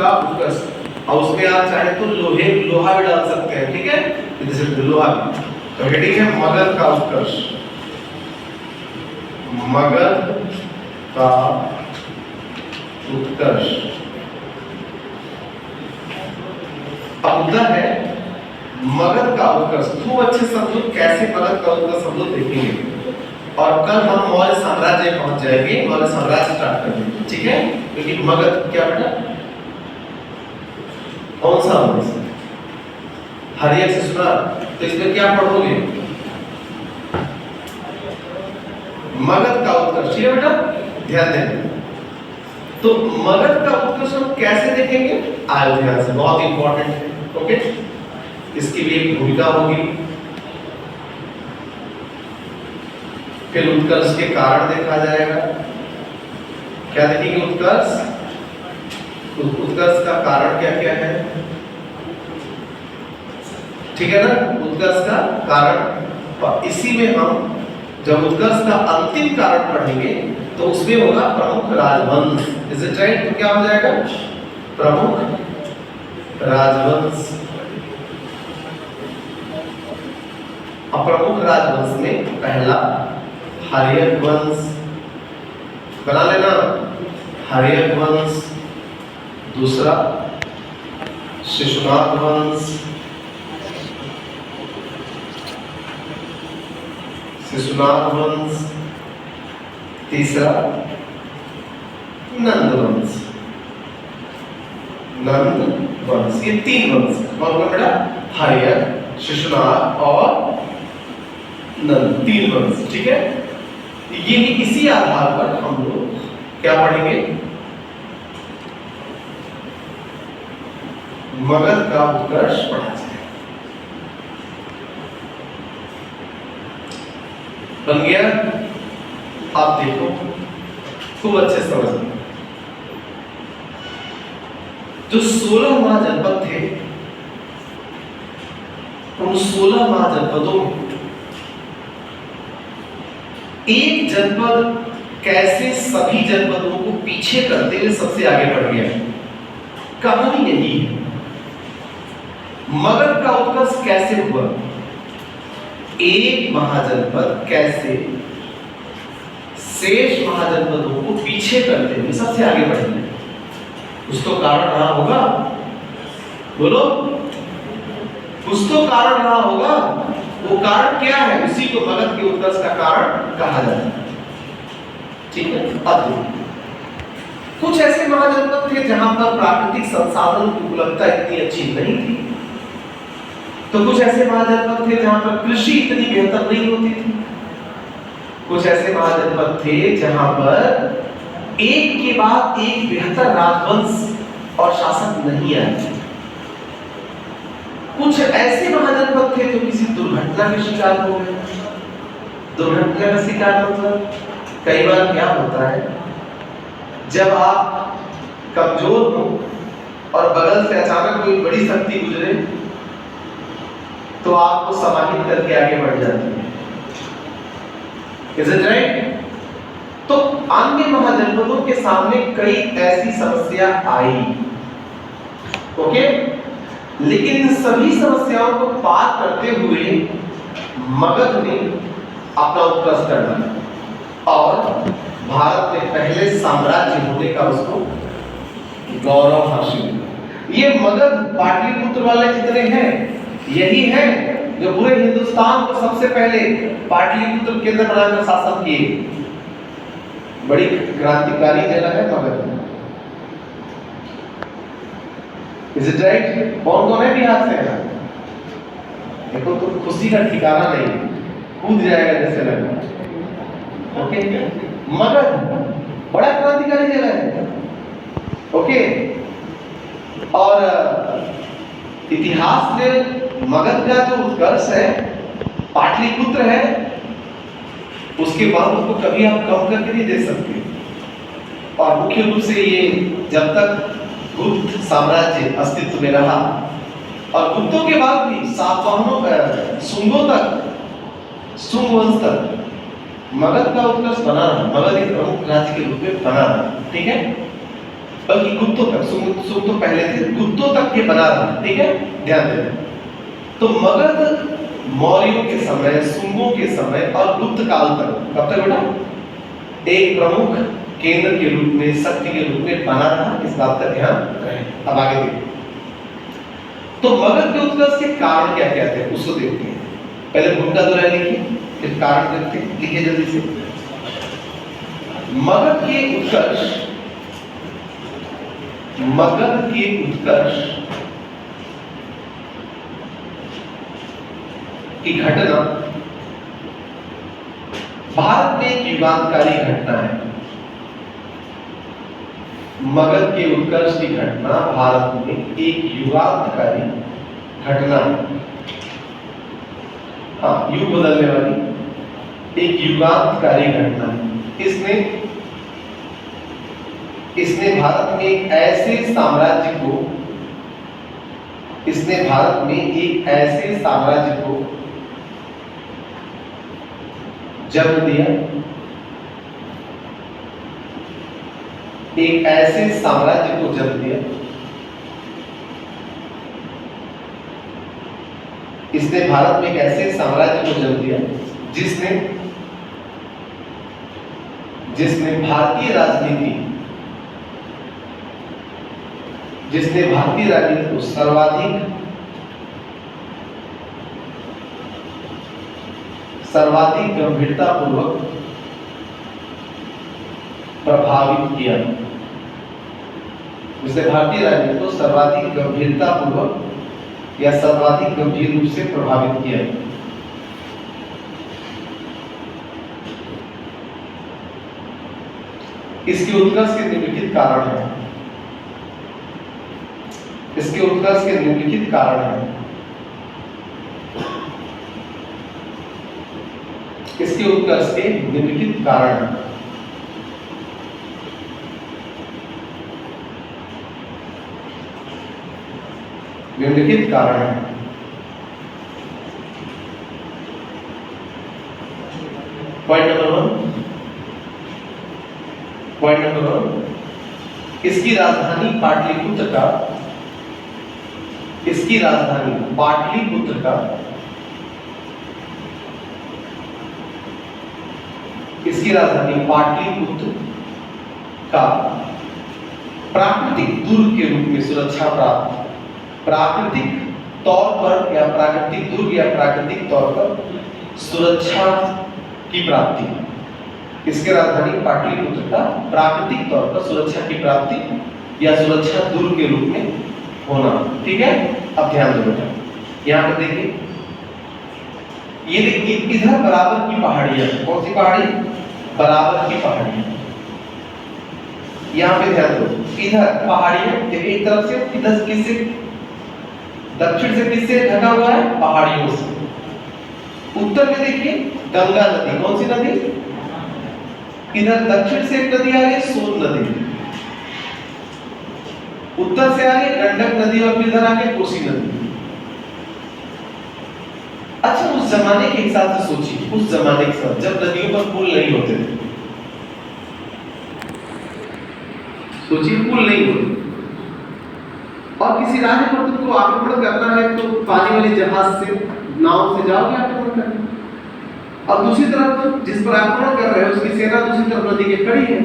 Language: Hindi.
का उत्कर्ष, और उसमें आप चाहे तो लोहा भी डाल सकते हैं, ठीक है, जैसे लोहा भी। तो हेडिंग है मगध का उत्कर्ष, मगध का उत्कर्ष। अब मुद्दा है मगध का उत्कर्ष। खूब अच्छे शब्दों कैसे मगध का उत्कर्ष हम लोग देखेंगे, और कल हम मौर्य साम्राज्य पहुंच जाएंगे, मौर्य साम्राज्य स्टार्ट कर देंगे, ठीक है। क्योंकि मगध क्या बेटा, कौन सा वंश, हरियक से सुना, तो इसमें क्या पढ़ोगे, मगध का उत्कर्ष, ठीक है बेटा, ध्यान देना। तो मगध का उत्कर्ष हम कैसे देखेंगे, आयो ध्यान से, बहुत इंपॉर्टेंट है, ओके। इसकी भी एक भूमिका होगी, फिर उत्कर्ष के कारण देखा जाएगा। क्या देखेंगे, उत्कर्ष, उत्कर्ष का कारण क्या क्या है, ठीक है ना, उत्कर्ष का कारण। और इसी में हम जब उत्कर्ष का अंतिम कारण पढ़ेंगे तो उसमें होगा प्रमुख राजवंश, इज इट राइट। तो क्या हो जाएगा, प्रमुख राजवंश। अब प्रमुख राजवंश में पहला हर्यक वंश, बना लेना, हर्यक वंश। दूसरा शिशुनाग वंश, शिशुनाग वंश। तीसरा नंद वंश, नंद वंश। ये तीन वंश कौन कौन बेटा, हर्यक, शिशुनाग और नंद, तीन वंश, ठीक है। ये इसी आधार पर हम लोग क्या पढ़ेंगे, मगध का उत्कर्ष पढ़ा जाए। बन गया, आप देखो खूब अच्छे समझ। जो 16 महाजनपद थे, उन 16 महाजनपदों में एक जनपद कैसे सभी जनपदों को पीछे करते हुए सबसे आगे बढ़ गया, कहानी यही है। मगध का उत्कर्ष कैसे हुआ, एक महाजनपद कैसे शेष महाजनपदों को पीछे करते हुए सबसे आगे बढ़ गया, कुछ तो कारण रहा होगा, बोलो, कुछ तो कारण रहा होगा। वो कारण क्या है, उसी को मगध के उत्कर्ष का कारण कहा जाता है, ठीक है। अब कुछ ऐसे महाजनपद थे जहां पर प्राकृतिक संसाधनों की उपलब्धता इतनी अच्छी नहीं थी, तो कुछ ऐसे महाजनपद थे जहां पर कृषि इतनी बेहतर नहीं होती थी, कुछ ऐसे महाजनपद थे जहां पर एक के बाद एक बेहतर राजवंश और शासक नहीं आए, कुछ ऐसे महाजनपद थे जो किसी दुर्घटना के शिकार हो गए। दुर्घटना का शिकार मतलब कई बार क्या होता है, जब आप कमजोर हो और बगल से अचानक कोई बड़ी शक्ति गुजरे तो आपको समाहित करके आगे बढ़ जाती है, इज इट राइट। तो अन्य महाजनपदों के सामने कई ऐसी समस्या आई, ओके, लेकिन इन सभी समस्याओं को पार करते हुए मगध ने अपना उत्कर्ष कर लिया और भारत में पहले साम्राज्य होने का उसको गौरव हासिल हुआ। ये मगध पाटलिपुत्र वाले जितने हैं, यही है जो पूरे हिंदुस्तान को सबसे पहले पाटलिपुत्र केंद्र बनाकर शासन किए। बड़ी क्रांतिकारी जगह है मगध, इज इट राइट। कौन कौन है बिहार से, देखो तो खुशी का ठिकाना नहीं, कूद जाएगा जैसे लग रहा है, ओके। मगध बड़ा क्रांतिकारी जगह है, ओके। और इतिहास में मगध का जो उत्कर्ष है, पाटलिपुत्र है, उसके बाद उसको कभी आप कम करके नहीं दे सकते। और मुख्य रूप से ये जब तक गुप्त साम्राज्य अस्तित्व में रहा, और गुप्तों के बाद भी सातवाहनों शुंगों तक, शुंग वंश तक मगध का उत्कर्ष बना रहा, मगध एक प्रमुख राज्य के रूप में बना रहा, ठीक है। बल्कि गुप्तों तक, सुंग तो पहले थे, गुप्तों तक के बना रहा, ठीक है, ध्यान देना। तो मगध मौर्यों के समय, सुंगों के समय और गुप्त काल तक, कब तक बेटा, एक प्रमुख केंद्र के रूप में, शक्ति के रूप में बना रहा, इस बात का ध्यान रखें। अब आगे देखिए, तो मगध के उत्कर्ष के कारण क्या क्या थे उसको देखते हैं। पहले भूमिका दोहराई लिखिए, फिर कारण देखते हैं, लिखिए जल्दी से। मगध के उत्कर्ष, मगध के उत्कर्ष की घटना भारत में एक युगांतकारी घटना है। मगध के उत्कर्ष की घटना भारत में एक युगांतकारी घटना है। हाँ, युग बदलने वाली एक युगांतकारी घटना है। इसने भारत में एक ऐसे साम्राज्य को, इसने भारत में एक ऐसे साम्राज्य को जन्म दिया, एक ऐसे साम्राज्य को जन्म दिया, इसने भारत में एक ऐसे साम्राज्य को जन्म दिया जिसने भारतीय राजनीति को सर्वाधिक गंभीरतापूर्वक प्रभावित किया। जिसने भारतीय राजनीति को सर्वाधिक गंभीरतापूर्वक या सर्वाधिक गंभीर रूप से प्रभावित किया। इसके उत्कर्ष के निम्नलिखित कारण हैं। इसके उत्कर्ष के निम्नलिखित कारण हैं। इसके उत्कर्ष के निम्नलिखित कारण हैं। निम्नलिखित कारण हैं। पॉइंट नंबर 1, इसकी राजधानी पाटलिपुत्र का, इसकी राजधानी पाटलिपुत्र का, इसकी राजधानी पाटलिपुत्र का प्राकृतिक दुर्ग के रूप में सुरक्षा प्राप्त, प्राकृतिक तौर पर या प्राकृतिक दुर्ग या प्राकृतिक तौर पर सुरक्षा की प्राप्ति। इसके राजधानी पाटलिपुत्र का प्राकृतिक तौर पर सुरक्षा की प्राप्ति या सुरक्षा दुर्ग के रूप में होना, ठीक है। अब ध्यान दो बेटा, यहां पर देखिए, ये देखिए इधर बराबर की पहाड़ियां, कौन सी पहाड़ी, बराबर की पहाड़ियां, यहां पे ध्यान दो, इधर पहाड़ियां, देखिए एक तरफ से, इधर किससे, दक्षिण से किससे ढका हुआ है, पहाड़ियों से। उत्तर में देखिए गंगा नदी, कौन सी नदी, इधर दक्षिण से एक नदी आ रही है, सोन नदी, उत्तर से आ रही है गंडक नदी, और इधर आ गई कोसी नदी। अच्छा, उस जमाने के हिसाब से सोचिए, उस जमाने के साथ जब नदियों पर पुल नहीं होते थे, सोचिए पुल नहीं होते, और किसी राज्य पर तुमको आक्रमण करना है तो पानी वाले जहाज से, नाव से जाओगे आक्रमण करने, और दूसरी तरफ जिस पर आक्रमण कर रहे हो उसकी सेना दूसरी तरफ नदी के खड़ी है।